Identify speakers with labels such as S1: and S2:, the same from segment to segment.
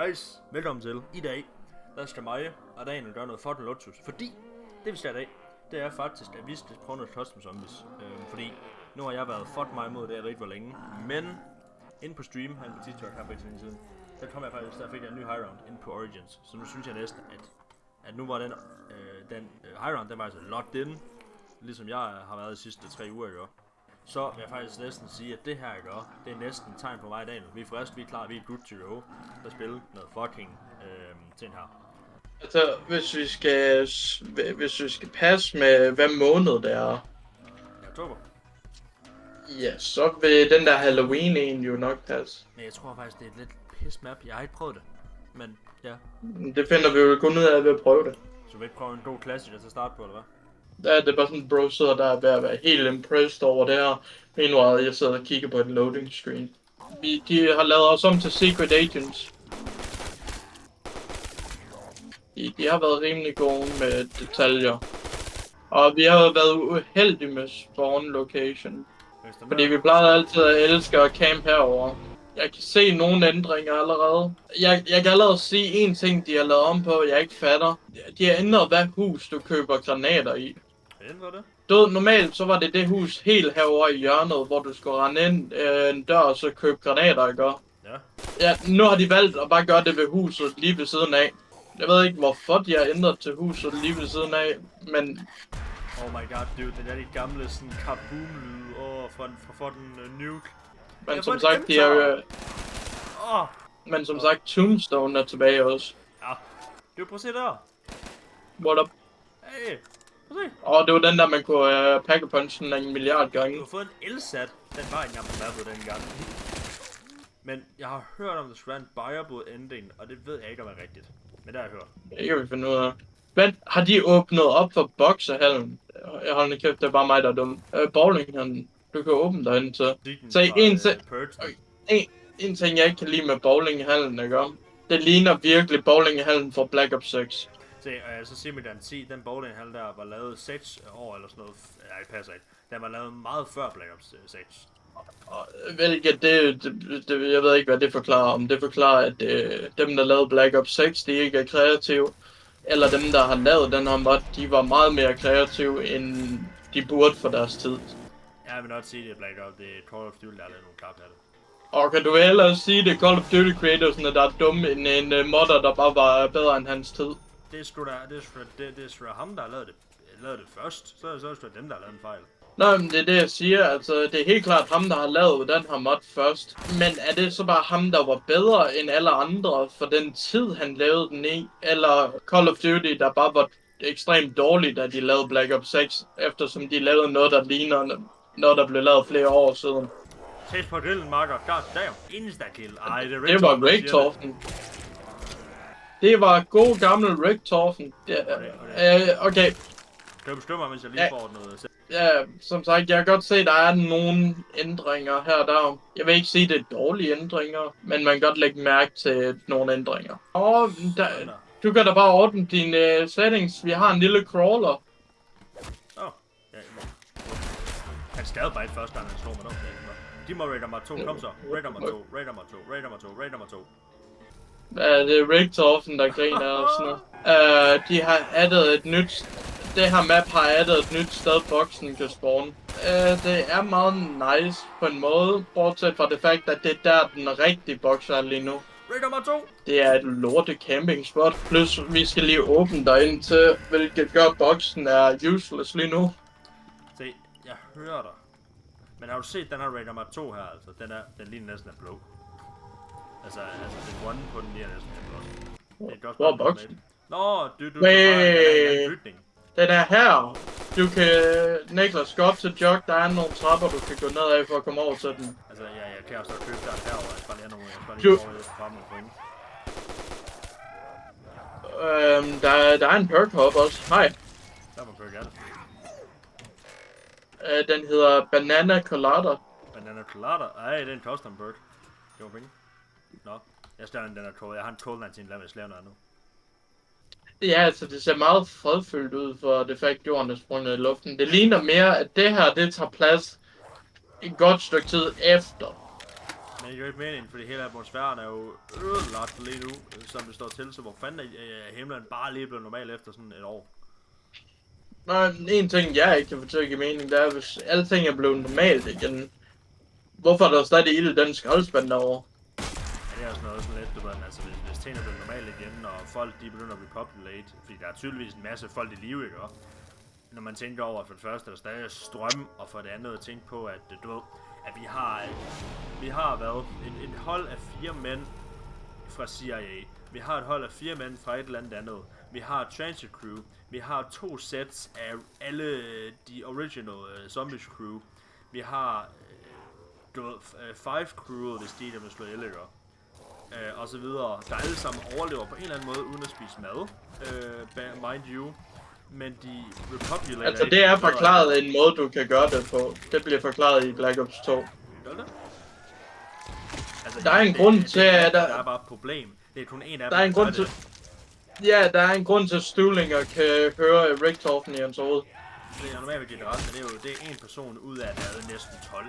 S1: Guys, velkommen til. I dag, der skal mig og Daniel gøre noget fucking luksus. Fordi, det vi skal i dag, det er faktisk, at vi skal prøve noget custom zombies. Fordi, nu har jeg været fuck mig imod det, jeg ved ikke hvor længe. Men, inde på stream, her på TikTok, her for ikke så længe siden, der kom jeg faktisk, der fik jeg en ny high round inde på Origins. Så nu synes jeg næsten, at nu var den high round, den var altså locked in. Ligesom jeg har været de sidste 3 uger, ikke? Så vil jeg faktisk næsten sige, at det her, jeg gør, det er næsten tegn på mig i dag. Vi er friske, vi er klar, vi er good to go. Der spille noget fucking ting her.
S2: Altså, hvis vi skal passe med, hvad måned det er,
S1: Ja, oktober.
S2: ja, så vil den der Halloween en jo nok passe.
S1: Men jeg tror faktisk, det er et lidt piss map. Jeg har ikke prøvet det. Men ja.
S2: Det finder vi jo kun ud af ved at prøve det.
S1: Så du vil ikke prøve en god klassiker til at starte på, eller hvad?
S2: Der er det bare sådan, bro sidder der ved at være helt impressed over det her. Meanwhile, jeg sidder og kigger på et loading screen. De har lavet os om til Secret Agents. De har været rimelig gode med detaljer. Og vi har været uheldige med spawn location. Fordi vi plejede altid at elske at camp herover. Jeg kan se nogle ændringer allerede. Jeg kan allerede sige en ting, de har lavet om på, jeg ikke fatter. De har ændret, hvad hus du køber granater i.
S1: Ændrer det?
S2: Normalt så var det hus helt herovre i hjørnet, hvor du skulle rende ind en dør og så købe granater, ikke?
S1: Ja.
S2: Ja, nu har de valgt at bare gøre det ved huset lige ved siden af. Jeg ved ikke hvorfor de har ændret til huset lige ved siden af, men...
S1: Oh my god, dude, det er de gamle sådan kaboom-lyde fra den nuke.
S2: Men som sagt, de er
S1: jo...
S2: Men som sagt, Tombstone er tilbage også.
S1: Ja. Du prøv at se der.
S2: What up?
S1: Hey. Prøv at se.
S2: Og det var den der, man kunne pakke punchen en milliard gange.
S1: Du har fået en elsat. Den var ikke engang på mappet dengang. Men jeg har hørt om, at der skulle være en buyable ending, og det ved jeg ikke, om det er rigtigt. Men det har jeg hørt.
S2: Det kan vi finde ud af. Men har de åbnet op for boksehallen? Jeg holder kæft, det er bare mig, der er dum. Bowlinghallen. Du kan åbne derhen til. Så en ting, jeg ikke kan lide med bowlinghallen, ikke om? Det ligner virkelig bowlinghallen fra Black Ops 6.
S1: Så siger min den 10, den bowlinghal der var lavet 6 år eller sådan noget. Nej, det passer ikke. Den var lavet meget før Black Ops 6.
S2: Hvilket jeg ved ikke, hvad det forklarer. Om det forklarer, at dem, der lavede Black Ops 6, de ikke er kreative. Eller dem, der har lavet den her mod, de var meget mere kreative, end de burde for deres tid.
S1: Jeg vil nok sige, det er Black Ops, det er Call of Duty, der er lavet nogle klap af det.
S2: Og kan du ellers sige, det er Call of Duty creatorsne, der er dumme, end en modder, der bare var bedre end hans tid?
S1: Det er sgu da ham, der har lavet det først. Så er det sgu dem, der har lavet en fejl.
S2: Nå, men det er det, jeg siger. Altså, det er helt klart ham, der har lavet den her mod først. Men er det så bare ham, der var bedre end alle andre for den tid, han lavede den i? Eller Call of Duty, der bare var ekstremt dårligt, da de lavede Black Ops 6, eftersom de lavede noget, der ligner noget, der blev lavet flere år siden?
S1: Tæt på grillen, Marker. God damn. Insta-kill. Ej,
S2: det var Richtofen. Det var god gammel Richtofen. Okay.
S1: Kan du beskytte mig, hvis jeg lige får noget?
S2: Ja, som sagt, jeg kan godt se, at der er nogle ændringer her og der. Jeg vil ikke sige, at det er dårlige ændringer, men man kan godt lægge mærke til nogle ændringer. Du kan da bare ordne dine settings. Vi har en lille crawler.
S1: Ja. Han skadede bare et første gang, han slog mig nok. De må rate nummer 2. Kom så. Rate nummer 2. Rate nummer 2. Rate nummer 2. Rate nummer 2.
S2: Ja, det er Richtofen, der griner og sådan noget. De har addet et nyt... Det her map har addet et nyt sted, boksen kan spawn. Det er meget nice på en måde, bortset fra det fakt, at det er der, den rigtige boks er lige nu.
S1: Rate nummer 2.
S2: Det er et lorte camping spot, plus vi skal lige åbne derind til, hvilket gør boksen er useless lige nu.
S1: Se, jeg hører dig. Men har du set den her rate nummer 2 her, altså? Den ligner næsten er blå. Altså den one på den ligner næsten er blå. Det er godt.
S2: Hvor er boksen?
S1: Nå, du bare en bygning.
S2: Den er her. Du kan, Niklas, gå op til jog, der er nogle trapper, du kan gå ned af for at komme over til den.
S1: Altså, jeg kan også købe der herovre, jeg skal bare lige over frem og point.
S2: Der er en perk hop også. Hej.
S1: Der var perk,
S2: den hedder Banana Colada.
S1: Banana Colada? Ej, det er en custom perk. Det var penge. Nå, jeg stiller den der code. Jeg har en code 19, lad mig slave noget nu.
S2: Ja, altså det ser meget fredfyldt ud for det fakt, jorden er sprunget i luften. Det ligner mere, at det her, det tager plads et godt stykke tid efter.
S1: Men det er jo ikke meningen, fordi hele atmosfæren er jo ødelagt lige nu, som det står til, så hvor fanden er himlen bare lige blevet normal efter sådan et år?
S2: Nå, en ting jeg ikke kan fortælle i mening, det er, hvis alting er blevet normalt igen. Hvorfor er der stadig ild i den skraldespand derovre?
S1: Ja, det er også noget sådan lidt, du ved, altså hvis tingene er blevet normalt igen, og folk de begynder at repopulate, fordi der er tydeligvis en masse folk i live, ikke? Når man tænker over, at for det første er der stadig strøm, og for det andet at tænke på, at du ved, at vi har været et hold af 4 mænd fra CIA. Vi har et hold af 4 mænd fra et eller andet. Vi har et transit crew. Vi har 2 sets af alle de original zombies crew. Vi har 5 crew, hvis de er der slået ihjel, og så videre. Der alle sammen overlever på en eller anden måde uden at spise mad, mind you. Men de repopulater.
S2: Altså det er forklaret en måde du kan gøre det på. Det bliver forklaret i Black Ops 2.
S1: Gør det? Altså,
S2: der er en grund til at
S1: der er bare et problem. Det er kun en af dem.
S2: Der er en grund til. Ja, der er en grund til at Stuhlinger kan høre Richtofen i hans hoved.
S1: Det er normalt ved dit ret, men det er en person ud af der næsten 12.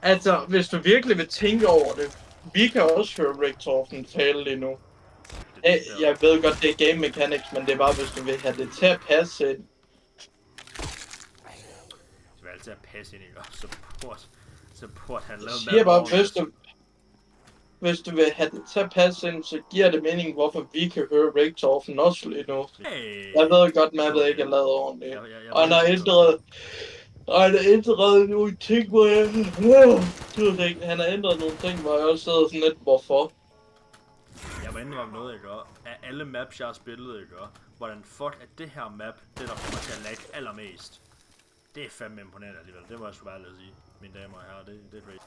S2: Altså, hvis du virkelig vil tænke over det, vi kan også høre Richtofen tale lige nu. Jeg ved godt, det er game mechanics, men det er bare, hvis du vil have det til at passe ind.
S1: Det vil altid passe ind, ikke? Så burde han lave
S2: mad. Jeg siger bare, hvis du vil have det til at passe ind, så giver det mening, hvorfor vi kan høre Richtofen også lige nu.
S1: Hey.
S2: Jeg ved godt, mappet ikke er lavet ordentligt. Og han har ændret nogle ting, hvor jeg... Han har ændret nogle ting, hvor jeg også sidder sådan lidt, hvorfor?
S1: Jeg må indrømme noget, ikke? Af alle maps, jeg har spillet, ikke? Hvordan fuck er det her map, det der kommer til at lagge allermest? Det er fandme imponerende alligevel, det må jeg sgu bare lade sige, mine damer og herrer, det er great.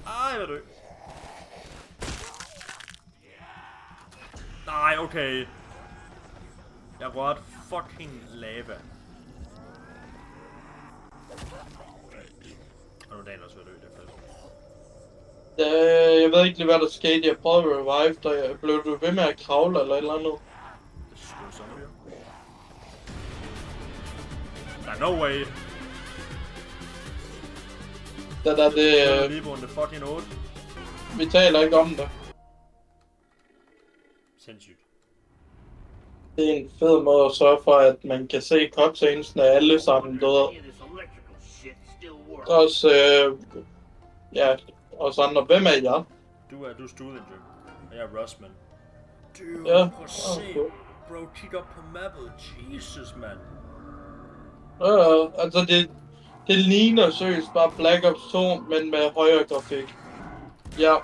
S1: Ej, hvad dø. Nej, okay. Jeg rørte fucking lava. Og nu er Daniel også ved at dø, det er fedt.
S2: Jeg ved ikke lige, hvad der skete. Jeg prøvede at revive dig. Blev du ved med at kravle eller et eller andet?
S1: Det er sgu zombie. Der er no way.
S2: Det er det...
S1: lige på det fucking 8.
S2: Vi taler ikke om det.
S1: Sindssygt.
S2: Det er en fed måde at sørge for, at man kan se cutscenes, når alle sammen døde. Også, ja, os andre. Hvem er jeg?
S1: Du er Stuhlinger, og jeg er Russman. Dude,
S2: ja.
S1: Prøv at se. Bro, kig op på mappet. Jesus, man.
S2: Altså det ligner seriøst bare Black Ops 2, men med højere grafik. Ja,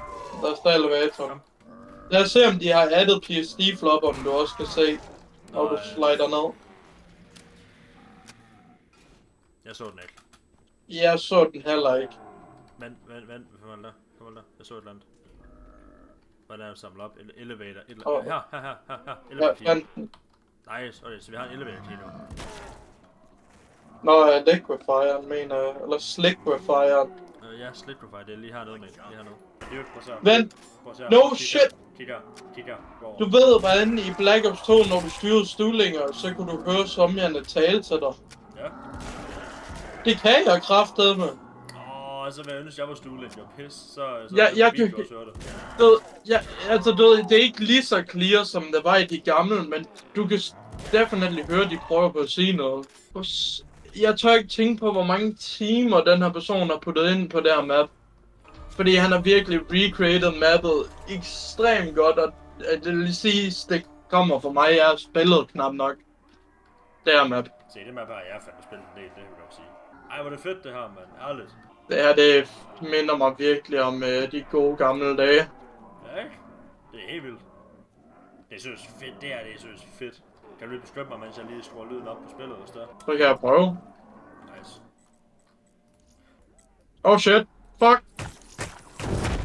S2: der er stadig elevator. Lad os se, om de har addet PSD-flop, om du også kan se, når du slider ned.
S1: Jeg så den ikke.
S2: Jeg så den heller ikke.
S1: Vent, kom der. Jeg så et eller andet. Hvordan er det samlet op? Elevator. Her. Elevator key. Nice, okay, så vi har en elevator key nu.
S2: Nå, Liquefier, mener jeg. Eller Sliquifier.
S1: Ja, Sliquefier, det er lige hernede, mate. Lige hernede.
S2: Vent! No shit!
S1: Kig her.
S2: Du ved, hvordan i Black Ops 2, når du styrede Stuhlinger, så kunne du høre zombierne tale til dig.
S1: Ja.
S2: Det kan jeg kraftedeme.
S1: Så vil jeg ønske, jeg var Stuhlinger. Pis, så
S2: jeg kan også høre det. Altså, det er ikke lige så clear, som det var i de gamle, men du kan definitely høre, de prøver på at sige noget. Jeg tør ikke tænke på, hvor mange timer den her person har puttet ind på det her map. Fordi han har virkelig recreated mappet ekstremt godt, og det vil sige, det kommer for mig, jeg har spillet knap nok. Det her map.
S1: Se, det map har jeg fandme spillet en del, det vil jeg godt sige. Ej, hvor er det fedt det her, mand. Ærligt.
S2: Det her, det minder mig virkelig om de gode gamle dage.
S1: Ja, ikke? Det er helt vildt. Det synes fedt, det er synes fedt. Kan du lige beskytte mig, mens jeg lige skruer lyden op på spillet og større?
S2: Så kan jeg prøve.
S1: Nice.
S2: Oh shit. Fuck.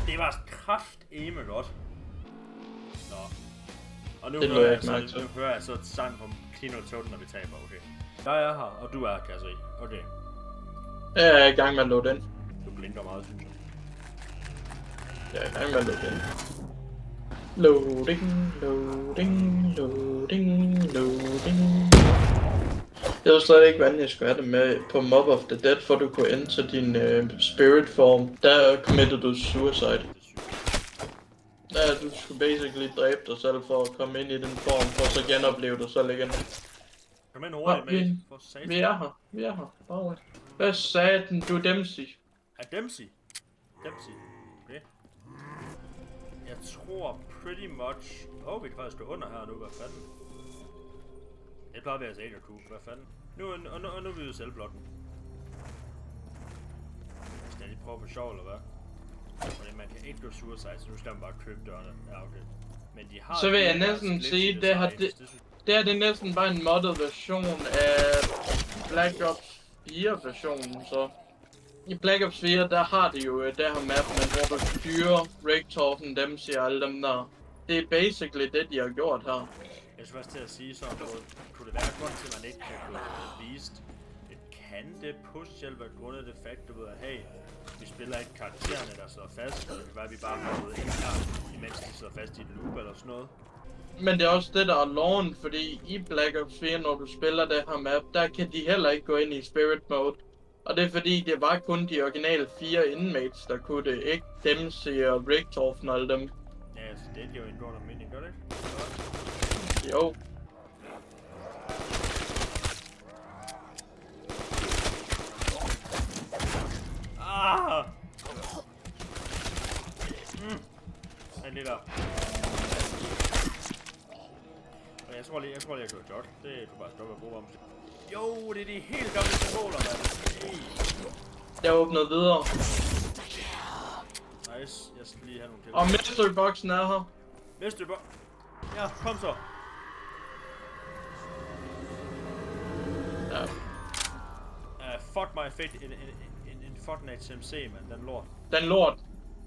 S1: Det var kraftedeme godt. Nå. Og nu hører jeg så et sang på Kino Toten, når vi taber, okay. Jeg er her, og du er, kan jeg se. Okay.
S2: Jeg er i gang med at loade ind.
S1: Du blinker meget, synes jeg.
S2: Jeg er i gang med at loade ind. Loading. Jeg ved slet ikke, hvordan jeg skulle have det med på Mob of the Dead, for du kunne enter din spirit form. Der committed du suicide. Ja, du skulle basically dræbe dig selv for at komme ind i den form, for så genopleve dig selv igen.
S1: Kom ind hurtigt, mate. For satan.
S2: Vi er her. Alright. Hvad satan, du er Dempsey?
S1: Er Dempsey? Dempsey. Okay. Jeg tror pretty much... vi kan faktisk gå under her nu, hvad fanden? Jeg plejer ved at sige, at kunne. Hvad fanden? Nu er vi jo selvblokken. Skal jeg lige prøve på sjov, eller hvad? Fordi man kan ikke gå suicide, så nu skal man bare købe dørene. Ja, okay. Men de har...
S2: Så vil jeg næsten sige, det er det næsten bare en modded version af Black Ops 4 versionen, så... I Black Ops 4, der har de jo det her map, men hvor du styrer Richtofen, Dempsey og alle dem der. Det er basically det, de har gjort her.
S1: Jeg skulle også til at sige sådan noget. Kunne det være grund til, at man ikke kan gå beast? Kan det potentielt være grund af det fakt, du ved, at hey, vi spiller ikke karaktererne, der sidder fast, eller det var, vi bare har noget en gang, imens de sidder fast i et loop eller sådan noget.
S2: Men det er også det, der er loven, fordi i Black Ops 4, når du spiller det her map, der kan de heller ikke gå ind i spirit mode. Og det er fordi, det var kun de originale 4 inmates, der kunne det, ikke Dempsey og Richtofen og alle dem.
S1: Ja, altså det giver jo en god mening, gør det ikke?
S2: Jo.
S1: Ah! En lille. Jeg tror lige, jeg kan godt. Det kunne bare stoppe at bruge om. Jo, det er de helt gamle symboler, mand.
S2: Jeg åbnede videre.
S1: Nice, jeg skal lige have nogle til.
S2: Og mystery boxen er her.
S1: Mystery box. Ja, kom så.
S2: Ja.
S1: Fuck my fate, en Fortnite CMC, man. Den lort.
S2: Den lort.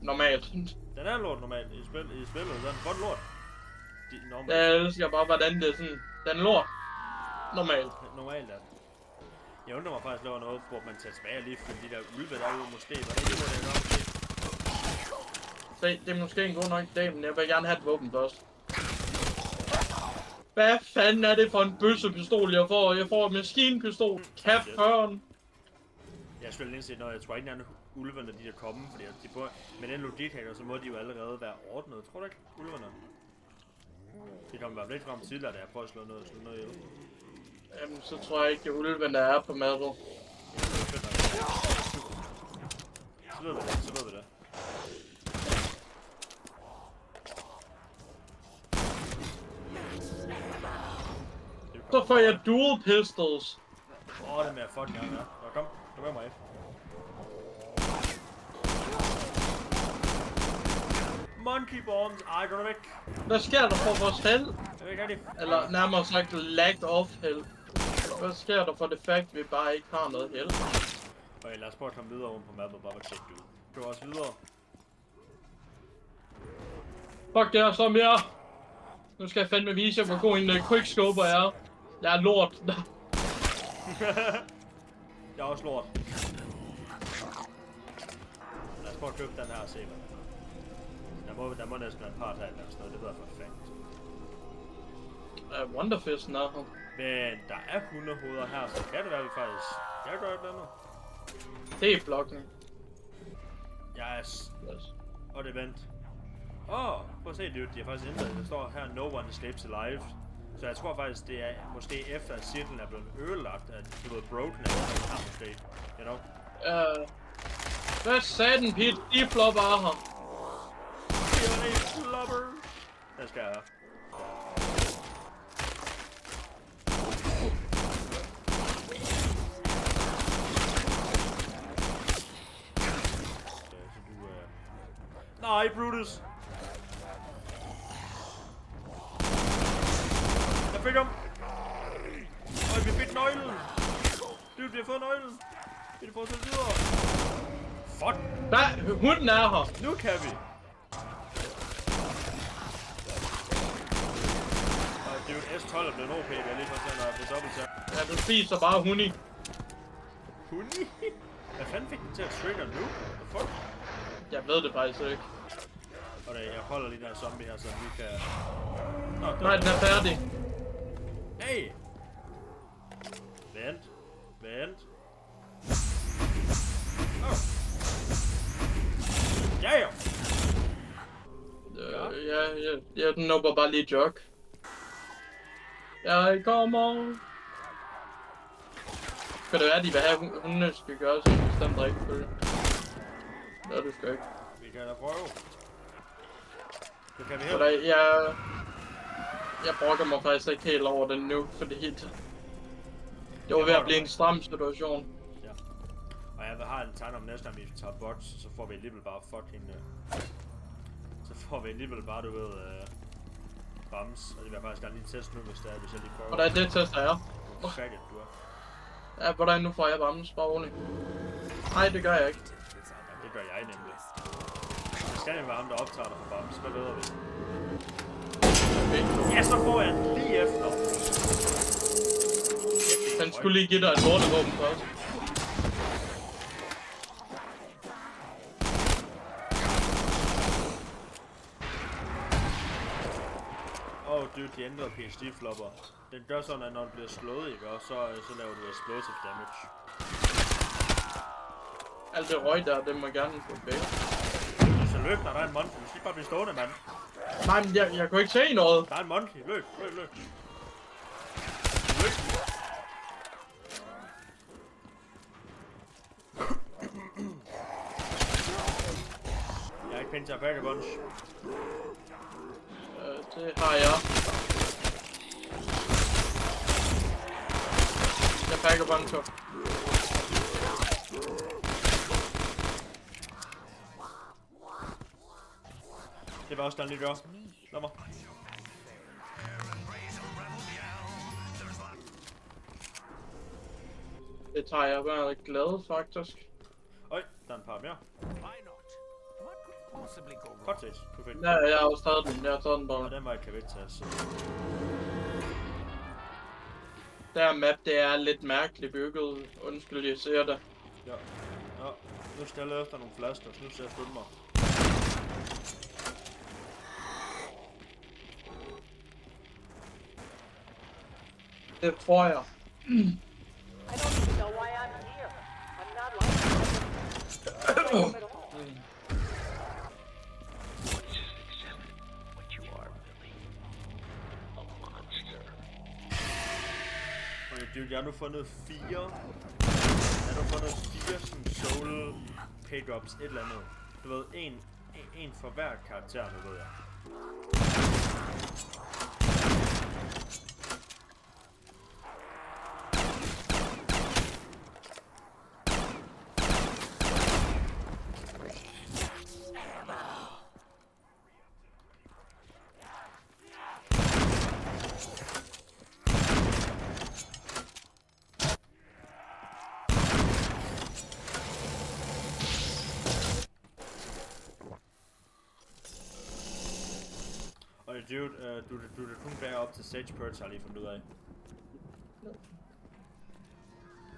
S2: Normalt.
S1: Den er lort normalt i spillet. Den er fucking lort.
S2: Jeg elsker bare, hvordan det er sådan. Den lort. Normalt.
S1: Normalt er det. Jeg undrer mig faktisk, at noget, hvor man tager tilbage lige for de der ulve derude måske. Hvordan det må det nok måske?
S2: Se, det er måske en god nok dag, men jeg vil gerne have et våben først. Hvad fanden er det for en bøssepistol, jeg får? Jeg får en maskinpistol. Kapføren.
S1: Jeg skulle lige se noget. Jeg tror ikke, at ulvene de der komme, fordi de på, med den logik her, så må de jo allerede være ordnet. Tror du ikke, ulvene? Det kommer bare lidt frem tidligere, da jeg prøver at slå noget ihjel.
S2: Jamen, så tror jeg ikke, at ulvene er på mappet.
S1: Så ved vi det.
S2: Så får jeg dual pistols.
S1: Det er med at fucking gang, ja. Kom med mig. Monkey bombs, ej, gå væk.
S2: Hvad sker der for vores held?
S1: Jeg ved ikke rigtig.
S2: Eller nærmere sagt, lack of held. Hvad sker der for det fakt, vi bare ikke har noget held?
S1: Okay, lad os prøve at komme videre rundt på mappet og bare tjekke det ud. Gå også videre.
S2: Fuck det er så mere. Nu skal jeg fandme vise jer, hvor god en quickscoper er. Jeg er lort.
S1: Jeg er også lort. Lad os prøve at købe den her og se hvad. Der må næsten være en part her eller sådan noget, det ved jeg for fact.
S2: Wonderfisten er her.
S1: Men der er hundehoveder her, så kan det være, vi faktisk... Jeg gør et eller andet.
S2: Det er blokken.
S1: Yes. Og det vent. Prøv at se, dude, de har faktisk ændret. Der står her, no one escapes alive. Så jeg tror faktisk, det er måske efter, at cirklen er blevet ødelagt, at du ved, broken er her måske. You know?
S2: Hvad satan, Pete? De flopper er her.
S1: Flopper. Den skal jeg have. Nej, Brutus! Jeg fik ham! Vi fik nøglen! Dude, vi har fået nøglen! Vi har fået til videre! Fuck!
S2: Hvad? Hunden er her!
S1: Nu kan vi! Dude, S12 er blevet OP, jeg lige for at få dobbelt til.
S2: Ja, du spiser bare huni.
S1: Huni? Hvad fanden fik den til at trigger nu? What the fuck?
S2: Jeg ved det faktisk ikke.
S1: Okay, jeg holder lige der zombie her, så vi kan...
S2: Nej, den er færdig.
S1: Hey! Vent. endt. Oh. Ja, ja.
S2: Jeg nupper bare lige jog. Jeg kommer. Kan det være, at de vil have, hundene skal gøre sådan en bestemt rækkefølge? Det er det sgu ikke.
S1: Vi kan da prøve. Det kan vi
S2: For jeg brokker mig faktisk ikke helt over den nu, fordi det var ved at blive en stram situation.
S1: Ja. Og jeg har en tegn om næste gang vi tager bots, så får vi alligevel bare fucking... Så får vi alligevel bare, du ved... Bams. Og det vil jeg faktisk gerne lige teste nu, hvis jeg lige prøver.
S2: Hvordan det tester jeg?
S1: Hvor faggot du er.
S2: Ja, hvordan nu får jeg bams, bare roligt. Nej, det gør jeg ikke.
S1: Ja, det gør jeg nemlig. Det skal jo være ham, der optager dig for bams. Hvad ved vi?
S2: Okay.
S1: Ja, så får jeg den lige efter.
S2: Han skulle lige give dig et lortevåben først.
S1: Dude, de ændrede PSD-flopper. Den gør sådan, at når den bliver slået, ikke? Og så laver du explosive damage.
S2: Alt det røg der, det må gerne gå væk.
S1: Så løb, når der er en monkey. Du skal bare blive stående, mand.
S2: Nej, men jeg kunne ikke se noget.
S1: Der er en monkey. Løb. Jeg er ikke pænt til at pakke bunch.
S2: Det har jeg. Jeg pakker bunch op.
S1: Det var også den lige gør. Lad mig.
S2: Det tager jeg bare glad, faktisk.
S1: Øj, der er en par mere. Godt set, perfekt.
S2: Ja, jeg har også taget den. Jeg har taget den bare.
S1: Og den var et kavitas.
S2: Der map, det er lidt mærkeligt bygget. Undskyld, jeg ser det.
S1: Ja. Nå, nu skal jeg lade efter nogle flasker, så nu ser jeg skynde mig.
S2: Det tror jeg.
S3: I don't even know why I'm here. I'm not like them at all.
S1: Okay, dude, jeg har nu fundet 4. Jeg har nu fundet 4 sådan soul paydrops, et eller andet. Du ved, en for hver karakter, nu ved jeg. Okay, dude, du er kun bære op til Sage Perch, har jeg lige fundet ud af.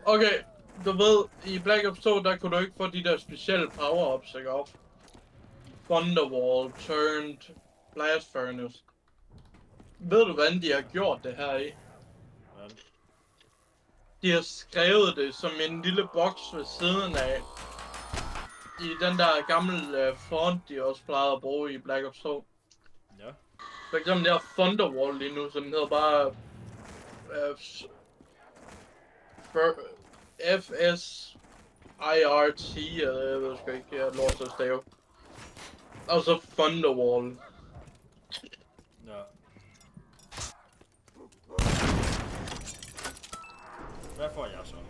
S2: Okay, du ved, i Black Ops 2, der kunne du ikke få de der specielle power-ups, ikke op? Thunderwall, Turned, Blast Furnace. Ved du, hvordan de har gjort det her i?
S1: Hvordan?
S2: De har skrevet det som en lille boks ved siden af. I den der gamle font, de også plejede at bruge i Black Ops 2.
S1: Ja.
S2: For eksempel der Thunderwall lige nu, så den hedder bare... FSIRT, eller jeg ved sgu ikke, jeg har lort til at stave. Og så Thunderwall.
S1: Ja. Hvad får jeg så? I'm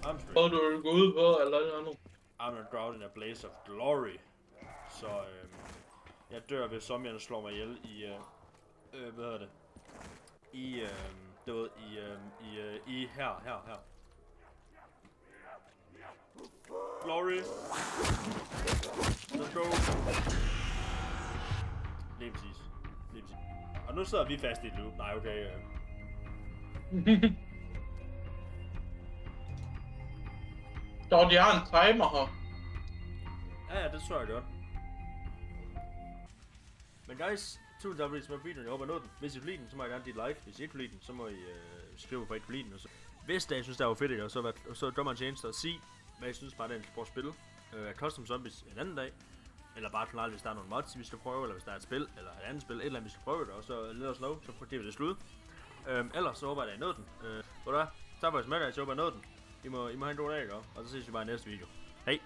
S1: straight.
S2: Hvad du vil gå ud på, eller noget andet?
S1: I'm gonna drown in a blaze of glory. Så jeg dør, hvis zombierne slår mig ihjel i, hvad hedder det? I, du ved, i her. Glory! Let's go! Lige præcis. Og nu sidder vi fast i et loop. Nej, okay.
S2: Dog, de har en timer her.
S1: Ja, det tror jeg godt. Men guys, tusind tak fordi I så videoen. Jeg håber, I nåede den. Hvis I kunne lide den, så må I gerne give et like. Hvis I ikke kunne lide den, så må I skrive, hvorfor I ikke kunne lide den. Og så Hvis det, jeg synes, det var fedt, ikke? Så gør man tjeneste at sige, hvad jeg synes bare, det er, at spille. Custom Zombies en anden dag. Eller bare generelt, hvis der er nogle mods, vi skal prøve, eller hvis der er et spil, eller et andet spil, et eller andet, vi skal prøve det, og så lad os know, så får vi det slut. Ellers så håber jeg, at I nåede den. Så var det, tak for at I så håber jeg, at I nåede den. I må have en god dag, og så ses vi bare i næste video. Hej!